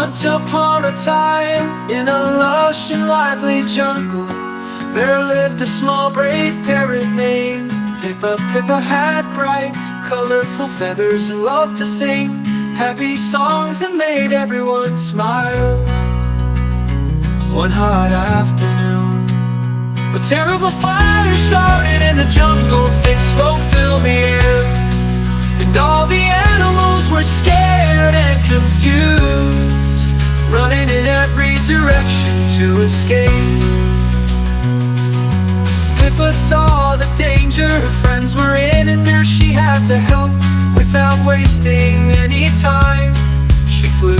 Once upon a time, in a lush and lively jungle, there lived a small brave parrot named Pippa. Pippa had bright, colorful feathers and loved to sing happy songs that made everyone smile. One hot afternoon, a terrible fire started in the jungle. Thick smoke filled the air, and all the animals were scared and confused, running in every direction to escape. Pippa saw the danger her friends were in and knew she had to help. Without wasting any time, she flew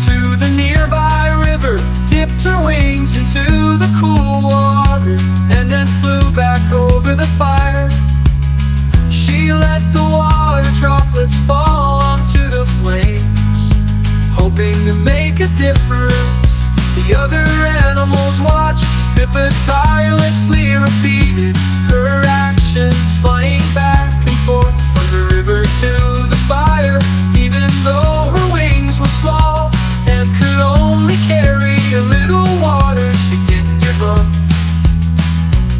to the nearby river, dipped her wings into the cool water, and then flew back over the fire. She let the water droplets fall onto the flames, hoping to make a difference. The other animals watched as Pippa tirelessly repeated her actions, flying back and forth from the river to the fire. Even though her wings were small and could only carry a little water, she didn't give up.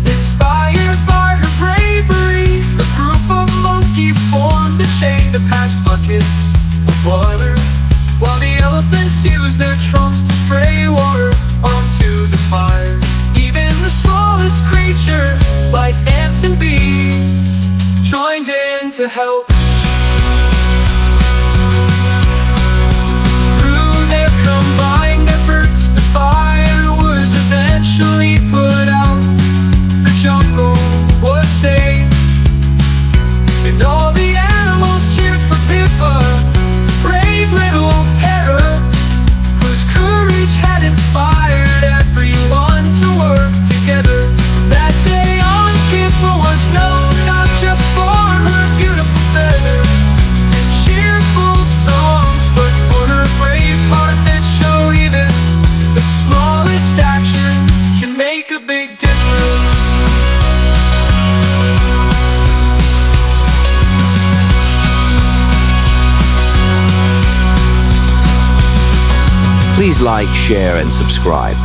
Inspired by her bravery, a group of monkeys formed a chain to pass buckets of water, while the elephants used their trunks to spray water onto the fire. Even the smallest creatures, like ants and bees, joined in to help. Through their combined efforts, the fire was eventually put out. The jungle was saved, and all the animals cheered for Pippa, brave little Parrot, whose courage had inspired everyone to work together. From that day on, Pippa was known not just for her beautiful feathers and cheerful songs, but for her brave heart that showed even the smallest actions can make a big difference. Please like, share and subscribe.